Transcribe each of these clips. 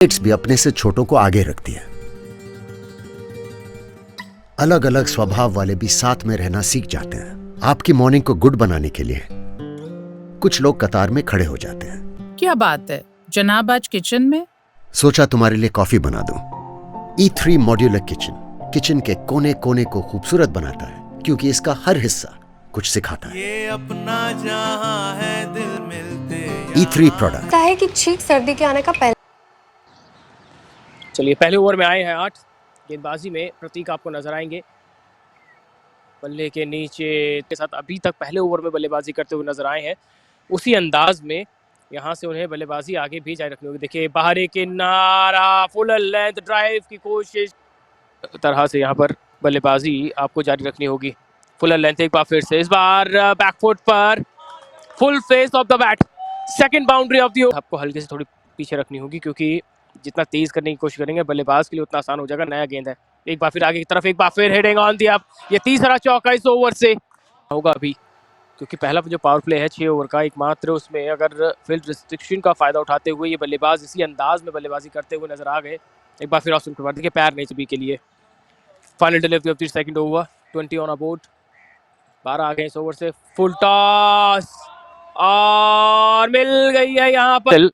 Pets भी अपने से छोटों को आगे रखती है। अलग अलग स्वभाव वाले भी साथ में रहना सीख जाते हैं। आपकी मॉर्निंग को गुड बनाने के लिए कुछ लोग कतार में खड़े हो जाते हैं। क्या बात है जनाब, आज किचन में? सोचा तुम्हारे लिए कॉफी बना दूं। E3 मॉड्यूलर किचन के कोने कोने को खूबसूरत बनाता है, क्योंकि इसका हर हिस्सा कुछ सिखाता है। ये अपना जहां है, दिल मिलते E3 प्रोडक्ट है कि ठीक सर्दी के आने का पहले। चलिए पहले ओवर में आए हैं 8 गेंदबाजी में प्रतीक आपको नजर आएंगे बल्ले के नीचे के साथ। अभी तक पहले ओवर में बल्लेबाजी करते हुए नजर आए हैं, उसी अंदाज में यहां से उन्हें बल्लेबाजी आगे भी जारी रखनी होगी। देखिए बाहरी किनारा, फुल लेंथ ड्राइव की कोशिश तरह से यहां पर बल्लेबाजी आपको जारी रखनी होगी। फुल लेंथ एक बार फिर से, इस बार बैकफुट पर full face of the bat, second boundary of the over. आपको हल्के से थोड़ी पीछे रखनी होगी, क्योंकि जितना तेज करने की कोशिश करेंगे बल्लेबाज के लिए उतना आसान हो जाएगा। नया गेंद है, एक बार फिर आगे की तरफ, एक बार फिर हेडिंग ऑन दी। अब ये तीसरा चौका इस ओवर से होगा अभी, क्योंकि पहला जो पावर प्ले है 6 ओवर का एकमात्र, उसमें अगर फील्ड रिस्ट्रिक्शन का फायदा उठाते हुए ये बल्लेबाज इसी अंदाज में बल्लेबाजी करते हुए नजर आ गए। एक बार फिर ऑप्शन पर देखिए, पैर नहीं सभी के लिए। Final delivery of the second over, 20 on aboard. 12 आ गए इस ओवर से। फुल टॉस और मिल गई है यहाँ पर।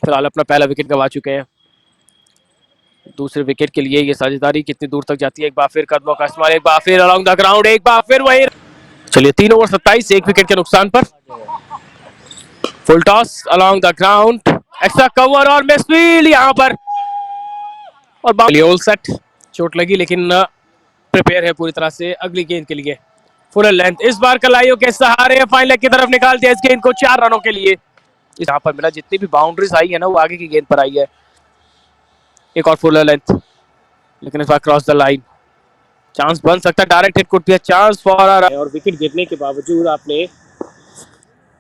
फिलहाल अपना पहला विकेट गंवा चुके हैं। दूसरे विकेट के लिए ये साझेदारी कितनी दूर तक जाती है, एक बार फिर कदमों का इस्तेमाल, एक बार फिर अलोंग द ग्राउंड, एक बार फिर वही। चलिए 3 ओवर 27, 1 विकेट के नुकसान पर। Full toss along the ground, extra cover और मिसफील्ड यहाँ पर, और ऑल सेट। चोट लगी लेकिन प्रिपेयर है पूरी तरह से अगली गेंद के लिए। फुल लेंथ इस बार कलाइयों के सहारे फाइन लेग की तरफ निकाल दिया इस गेंद को 4 रनों के लिए। यहाँ पर मिला, जितनी भी बाउंड्रीज आई है ना वो आगे की गेंद पर आई है। एक और फुल लेंथ, लेकिन इस बार क्रॉस द लाइन, चांस बन सकता है, direct hit could be a chance for a. और विकेट गिरने के बावजूद आपने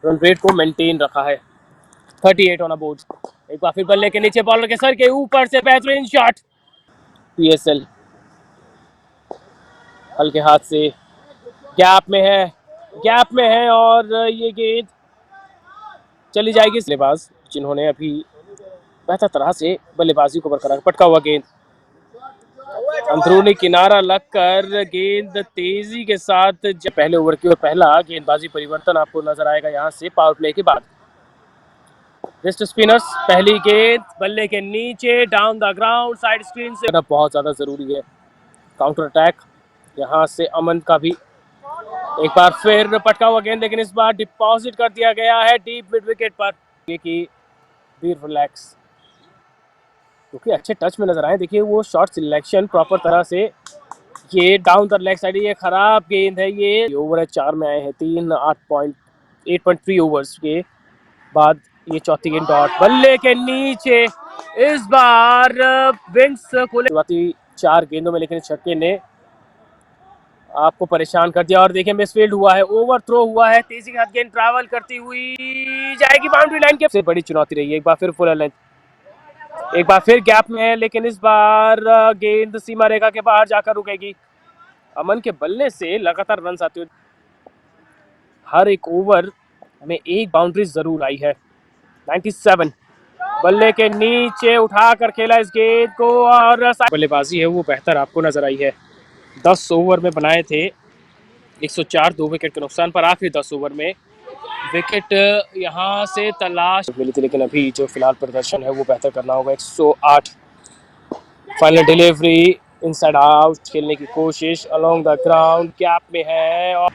रन रेट को मेंटेन रखा है। 38 ऑन अ बोर्ड। एक बार फिर बल्ले के नीचे, बॉलर के सर के ऊपर से बेहतरीन शॉट। PSL हल्के हाथ से गैप में है और ये गेंद चली जाएगी। बल्लेबाज जिन्होंने अभी बेहतर तरह से बल्लेबाजी को बरकरार, पटका हुआ गेंद अंदरूनी किनारा लगकर गेंद तेजी के साथ। पहले ओवर की और पहला गेंदबाजी परिवर्तन आपको नजर आएगा यहाँ से पावर प्ले के बाद। रिस्ट स्पिनर्स, पहली गेंद बल्ले के नीचे, down the ground, side screen से बहुत ज्यादा जरूरी है। काउंटर अटैक यहाँ से अमन का भी, एक बार फिर पटका हुआ गेंद, लेकिन इस बार डिपॉजिट कर दिया गया है डीप मिड विकेट पर। ये की बीर रिलैक्स, क्योंकि अच्छे टच में नजर आए। देखिए वो शॉट सिलेक्शन प्रॉपर तरह से, ये डाउन द लेग साइड, ये खराब गेंद है। ये ओवर है 4 में आए हैं 3, 8.3 ओवर्स के बाद ये चौथी गेंद डॉट बल्ले के नीचे। इस बार विंग्स खोले शुरुआती 4 गेंदों में, लेकिन छक्के ने आपको परेशान कर दिया। और देखिए मिसफील्ड हुआ है, ओवर थ्रो हुआ है, तेजी के साथ गेंद ट्रैवल करती हुई जाएगी बाउंड्री लाइन के। बड़ी चुनौती रही है। एक बार फिर फुल लेंथ, एक बार फिर गैप में है, लेकिन इस बार गेंद सीमा रेखा के बाहर जाकर रुकेगी। अमन के बल्ले से लगातार रन आते हुए, हर एक ओवर में एक बाउंड्री जरूर आई है। 97 बल्ले के नीचे उठाकर खेला इस गेंद को, और बल्लेबाजी है वो बेहतर आपको नजर आई है। 10 ओवर में बनाए थे 104, 2 विकेट के नुकसान पर। आखिरी 10 ओवर में विकेट यहाँ से तलाश मिली थी, लेकिन अभी जो फिलहाल प्रदर्शन है वो बेहतर करना होगा। 108 फाइनल डिलीवरी, इनसाइड आउट खेलने की कोशिश, अलोंग द ग्राउंड, गैप में है। और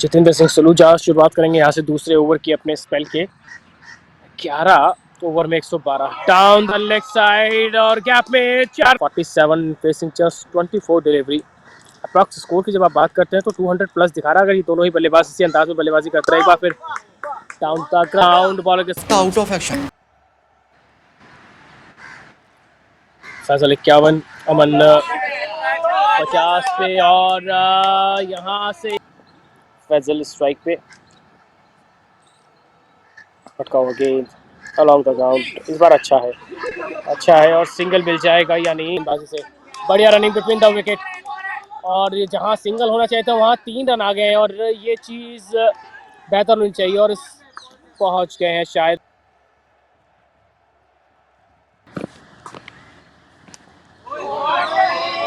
जितेंद्र सिंह सलूजा शुरुआत करेंगे यहाँ से दूसरे ओवर की अपने स्पेल के। 11 ओवर में 112, डाउन द लेग साइड और गैप में 4। 47 facing just 24 delivery. Approx score की जब आप बात करते हैं तो 200 प्लस दिखा रहा है। अगर ये दोनों ही बल्लेबाज इसी अंदाज में बल्लेबाजी करते रहे। एक बार फिर डाउन द ग्राउंड, बॉलर के आउट ऑफ एक्शन। फैजल 51, अमन 50 पे, और यहाँ से फैजल स्ट्राइक पे, पटका हुआ गेंद अलोंग द ग्राउंड। इस बार अच्छा है और सिंगल मिल जाएगा या नहीं। बाजी से बढ़िया रनिंग बिटवीन द विकेट, और ये जहां सिंगल होना चाहिए था वहां 3 रन आ गए, और ये चीज बेहतर होनी चाहिए, और पहुंच गए हैं शायद।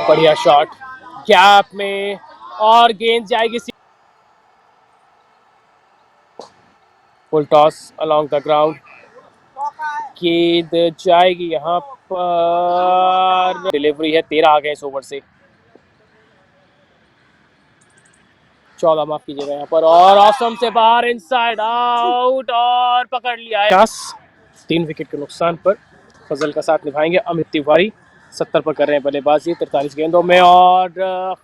बढ़िया शॉट गैप में और गेंद जाएगी full toss along the ground, गेंद जाएगी यहाँ पर, डिलीवरी है 13 आ गए इस ओवर से, 14 माफ कीजिएगा यहाँ पर, और ऑसम से बाहर इनसाइड आउट और पकड़ लिया है 3 विकेट के नुकसान पर फजल का साथ निभाएंगे अमित तिवारी, 70 पर कर रहे हैं बल्लेबाजी 43 गेंदों में, और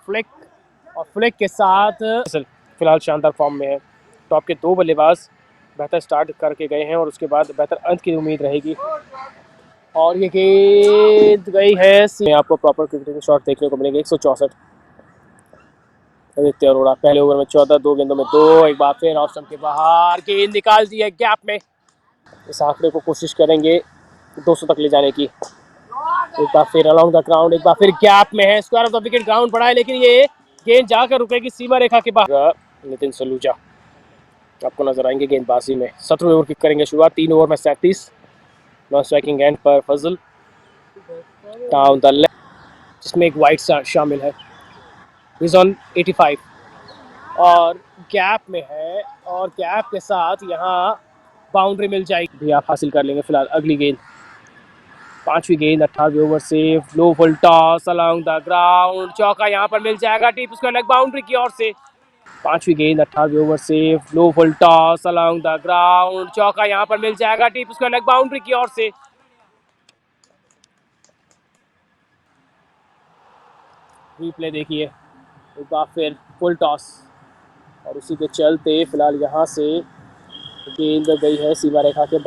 फ्लिक के साथ फिलहाल शानदार फॉर्म में है। टॉप के 2 बल्लेबाज बेहतर स्टार्ट करके गए हैं और उसके बाद बेहतर अंत की उम्मीद रहेगी, और ये गेंद गई है, आपको प्रॉपर क्रिकेटिंग शॉट देखने को मिलेंगे। 164 आदित्य अरोड़ा पहले ओवर में 14, 2 गेंदों में 2, एक बार फिर ऑफ स्टंप के बाहर, गेंद निकाल दी है गैप में, इस आंकड़े को कोशिश करेंगे 200 तक ले जाने की, एक बार फिर अलोंग द ग्राउंड, एक बार फिर गैप में है, square of the wicket ground पड़ा है, लेकिन ये गेंद जाकर रुकेगी सीमा रेखा के बाहर। नितिन सलूजा आपको नजर आएंगे गेंदबाजी में, 17वें ओवर की करेंगे शुरुआत, 3 ओवर में 37, नॉन स्ट्राइकिंग एंड पर फजल डाउन द लेफ्ट, जिसमें एक वाइड शामिल है, इज ऑन 85 और गैप में है, और गैप के साथ यहाँ बाउंड्री मिल जाएगी भी आप हासिल कर लेंगे। फिलहाल अगली गेंद 5वीं गेंद 18वें ओवर से, low full toss along the ground, चौका यहाँ पर मिल जाएगा डीप स्क्वायर लेग बाउंड्री की ओर से। 5वीं गेंद 18वें ओवर से, low full toss along the ground, चौका यहाँ पर मिल जाएगा डीप स्क्वायर लेग बाउंड्री की ओर से। रिप्ले देखिए, एक बार फिर फुल टॉस, और उसी के चलते फिलहाल यहाँ से गेंद गई है सीमा रेखा के,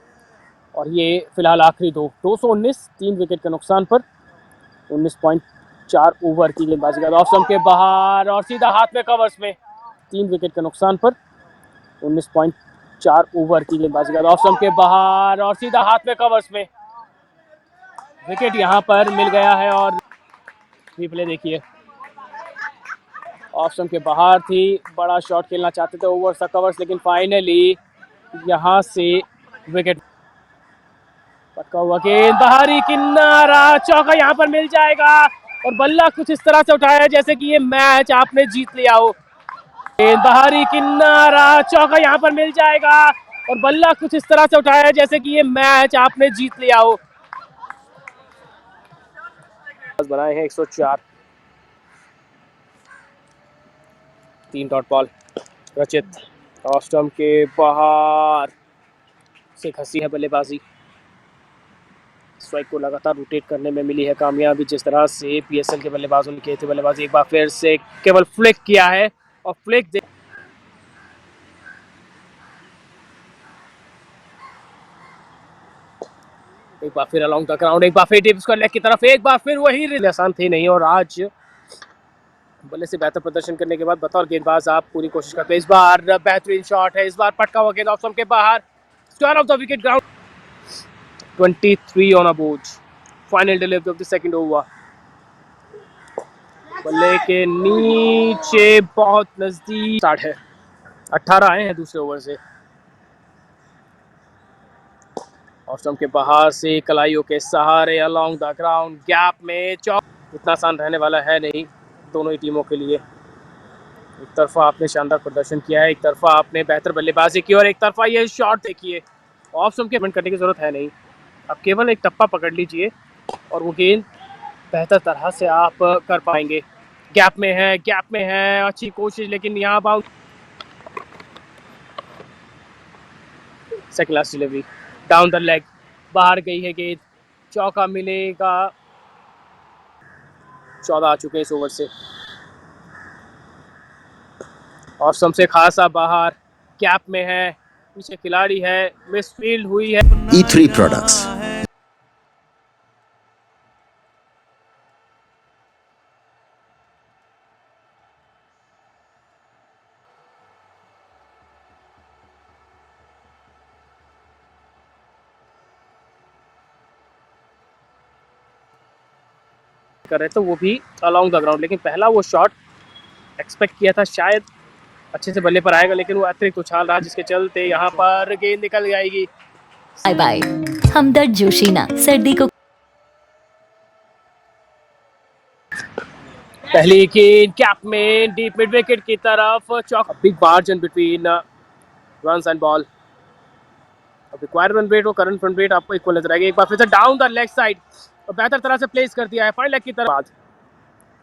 और ये फिलहाल आखिरी 219, 3 विकेट के नुकसान पर 19.4 ओवर की गेंदबाजी का, ऑफ स्टंप के बाहर और सीधा हाथ में कवर्स में, 3 विकेट के नुकसान पर 19.4 ओवर की गेंदबाजी का, ऑफ स्टंप के बाहर और सीधा हाथ में कवर्स में, विकेट यहाँ पर मिल गया है। और रिप्ले देखिए, ऑफ स्टंप के बाहर थी, बड़ा शॉट खेलना चाहते थे ओवर सा कवर्स, लेकिन फाइनली यहाँ से विकेट, पटका हुआ गेंद बाहरी किनारा, चौका यहाँ पर मिल जाएगा, और बल्ला कुछ इस तरह से उठाया जैसे कि ये मैच आपने जीत लिया हो, गेंद बाहरी किनारा, चौका यहाँ पर मिल जाएगा, और बल्ला कुछ इस तरह से उठाया जैसे कि ये मैच आपने जीत लिया हो। बनाए हैं 104, 3 डॉट बॉल, रचित ऑफ स्टंप के बाहर से खसी है बल्लेबाजी, स्ट्राइक को लगातार रोटेट करने में मिली है कामयाबी, जिस तरह से पीएसएल के बल्लेबाजों ने किए थे बल्लेबाजी, एक बार फिर से केवल फ्लिक किया है, और फ्लिक एक बार फिर अलोंग द ग्राउंड, एक बार फिर डीप स्क्वायर लेग की तरफ, एक बार फिर वही आसान थे नहीं, और आज बल्ले से बेहतर प्रदर्शन करने के बाद बतौर गेंदबाज आप पूरी कोशिश करते हैं। इस बार बेहतरीन शॉट है, इस बार पटका हुआ गेंद ऑफ स्टंप के बाहर, square of the wicket ground, 23 on a board, final delivery of the second over, बल्ले के नीचे बहुत नजदीक स्टार्ट है, 18 आए हैं दूसरे ओवर से, ऑफ स्टंप के बाहर से कलाइयों के सहारे अलोंग द ग्राउंड, गैप में चौक, इतना आसान रहने वाला है नहीं दोनों ही टीमों के लिए। एक तरफा आपने शानदार प्रदर्शन किया है, एक तरफा आपने बेहतर बल्लेबाजी की, और एक तरफा ये शॉट देखिए, ऑफ स्टंप के करने की जरूरत है नहीं, आप केवल एक टप्पा पकड़ लीजिए और वो गेंद बेहतर तरह से आप कर पाएंगे। गैप में है अच्छी कोशिश, लेकिन यहाँ bound, second last delivery down the leg, बाहर गई है गेंद, चौका मिलेगा, 14 आ चुके हैं इस ओवर से, और सबसे खासा बाहर, गैप में है, पीछे खिलाड़ी है, मिसफील्ड हुई है। E3 प्रोडक्ट्स कर रहे थे वो भी अलोंग द ग्राउंड, लेकिन पहला वो शॉट एक्सपेक्ट किया था शायद अच्छे से बल्ले पर आएगा, लेकिन वो अतिरिक्त उछाल रहा, जिसके चलते यहाँ पर गेंद निकल जाएगी। बाय बाय हमदर्द जोशीना, सर्दी को पहली गेंद कैप में डीप मिड विकेट की तरफ चौक big margin between runs and ball. अब रिक्वायर्ड रन रेट और करंट रन रेट आपको इक्वल नजर आएगी। एक बार फिर से डाउन द लेग साइड और बेहतर तरह से प्लेस कर दिया है फाइन लेग की तरफ।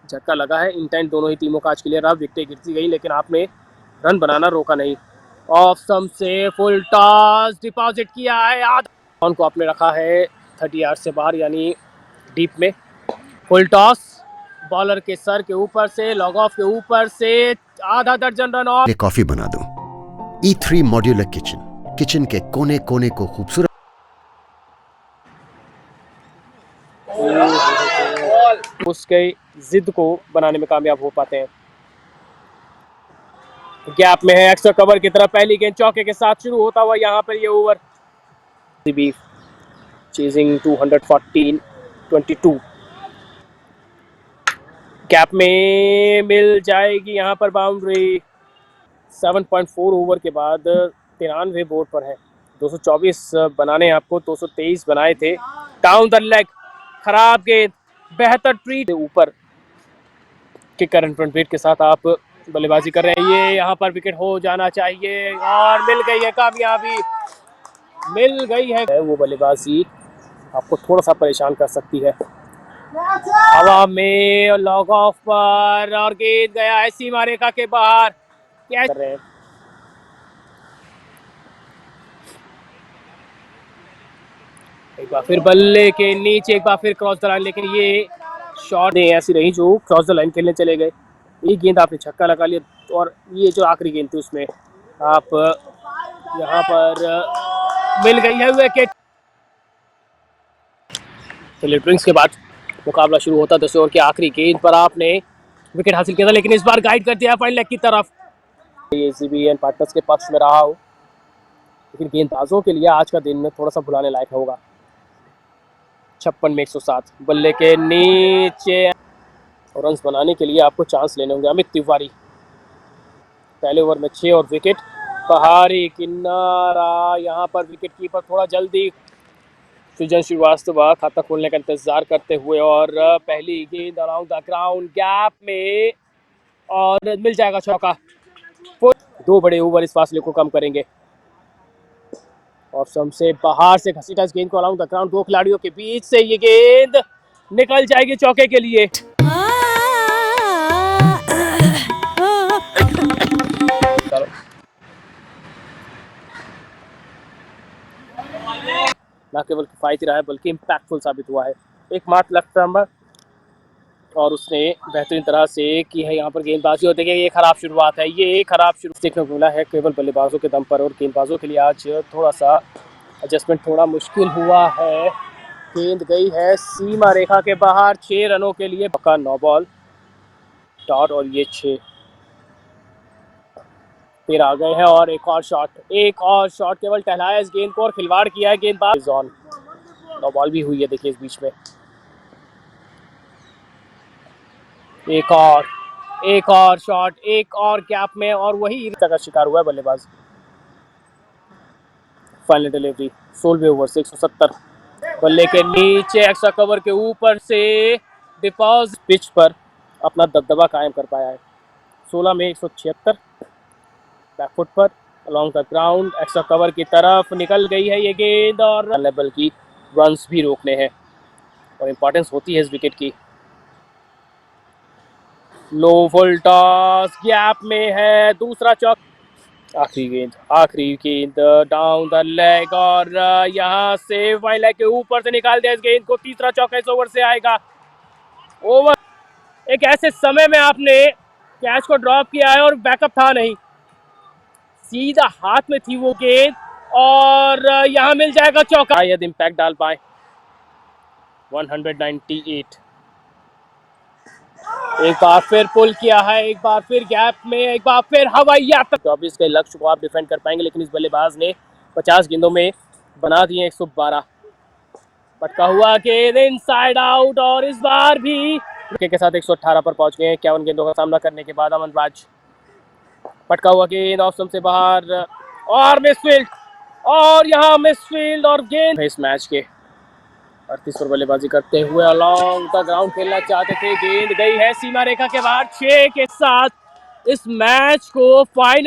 झटका लगा है, इंटेंट दोनों ही टीमों का आज क्लियर रहा, विकेटें गिरती गई लेकिन आपने रन बनाना रोका नहीं। ऑफ स्टंप से फुल टॉस डिपॉजिट किया है, आधा को आपने रखा है 30 यार्ड से बाहर यानी डीप में। फुल टॉस बॉलर के सर के ऊपर से लॉग ऑफ के ऊपर से आधा दर्जन रन और कॉफी बना दूं। E3 मॉड्यूलर किचन, किचन के कोने कोने को खूबसूरत उसके जिद को बनाने में कामयाब हो पाते हैं। गैप में है एक्स्ट्रा कवर की तरफ, पहली गेंद चौके के साथ शुरू होता हुआ यहाँ पर ये ओवर चेजिंग 214 22 गैप में मिल जाएगी यहाँ पर बाउंड्री। 7.4 ओवर के बाद 93 बोर्ड पर है। 224 बनाने आपको 223 बनाए थे। डाउन द लेग खराब गेंद, बेहतर ट्रीट ऊपर के करंट रन रेट के साथ आप बल्लेबाजी कर रहे हैं। ये यहाँ पर विकेट हो जाना चाहिए और मिल गई है कामयाबी, मिल गई है। वो बल्लेबाजी आपको थोड़ा सा परेशान कर सकती है। हवा में लॉग ऑफ पर और गेंद गया है सीमा रेखा के बाहर। क्या कर रहे हैं? एक बार फिर बल्ले के नीचे, एक बार फिर क्रॉस द लाइन, लेकिन ये शॉट नहीं ऐसी रही जो क्रॉस द लाइन खेलने चले गए। एक गेंद आपने छक्का लगा लिया और ये जो आखिरी गेंद थी उसमें आप यहाँ पर मिल गई है विकेट। ड्रिंक्स के बाद मुकाबला शुरू होता 10 ओवर के आखिरी गेंद पर आपने विकेट हासिल किया था, लेकिन इस बार गाइड कर दिया फाइन लेग की तरफ। ये CBN पार्टनर्स के पक्ष में रहा हो, लेकिन गेंदबाजों के लिए आज का दिन थोड़ा सा भुलाने लायक होगा। 56 में 107 बल्ले के नीचे और रन्स बनाने के लिए आपको चांस लेने होंगे। अमित तिवारी पहले ओवर में 6 और विकेट। पहाड़ी किनारा यहाँ पर विकेट कीपर थोड़ा जल्दी, सृजन श्रीवास्तव खाता खोलने का इंतजार करते हुए और पहली गेंद अराउंड द ग्राउंड गैप में और मिल जाएगा चौका। 2 बड़े ओवर इस फासले को कम करेंगे। ऑफ स्टंप से बाहर से घसीटा इस गेंद को अराउंड द ग्राउंड, 2 खिलाड़ियों के बीच से ये गेंद निकल जाएगी चौके के लिए। ना केवल किफायती रहा है बल्कि इम्पैक्टफुल साबित हुआ है। एक मार्क लफ्टम्बर और उसने बेहतरीन तरह से की है यहाँ पर गेंदबाजी। और देखिए ये खराब शुरुआत है, ये खराब शुरू देखने को मिला है केवल बल्लेबाजों के दम पर, और गेंदबाजों के लिए आज थोड़ा सा एडजस्टमेंट थोड़ा मुश्किल हुआ है। गेंद गई है सीमा रेखा के बाहर 6 रनों के लिए, पक्का 9 बॉल डॉट और ये 6 फिर आ गए हैं। और एक और शॉट केवल टहलाया इस गेंद को और खिलवाड़ किया है गेंदबाज ऑन। 9 बॉल भी हुई है देखिए इस बीच में। एक और शॉट, एक और गैप में और वही का शिकार हुआ है बल्लेबाज। फाइनल डिलीवरी 16वें ओवर से 170 बल्ले के नीचे एक्स्ट्रा कवर के ऊपर से डिपॉजिट पिच पर अपना दबदबा कायम कर पाया है। 16 में 176 बैकफुट पर along the ground extra cover की तरफ निकल गई है ये गेंद और लेवल की रन्स भी रोकने हैं और इंपॉर्टेंस होती है इस विकेट की। लो फुल टॉस गैप में है, दूसरा चौक, आखिरी गेंद डाउन द लेग और यहाँ से वाइड लेग के ऊपर से निकाल दिया इस गेंद को। तीसरा चौका इस ओवर से आएगा। ओवर एक ऐसे समय में आपने कैच को ड्रॉप किया है और बैकअप था नहीं, सीधा हाथ में थी वो गेंद और यहाँ मिल जाएगा चौका। यदि इम्पैक्ट डाल पाए 198। एक बार फिर पुल किया है, एक बार फिर गैप में, एक बार फिर हवाई यात्रा। 24 के लक्ष्य को आप डिफेंड कर पाएंगे, लेकिन इस बल्लेबाज ने 50 गेंदों में बना दिए 112। पटका हुआ गेंद इनसाइड आउट और इस बार भी के साथ 118 पर पहुंच गए हैं 51 गेंदों का सामना करने के बाद। अमन राज पटका हुआ गेंद ऑफ स्टंप से बाहर और मिसफील्ड और यहाँ मिसफील्ड और गेंद इस मैच के 38 पर बल्लेबाजी करते हुए अलॉन्ग द ग्राउंड खेलना चाहते थे, गेंद गई है सीमा रेखा के बाहर 6 के साथ इस मैच को फाइनल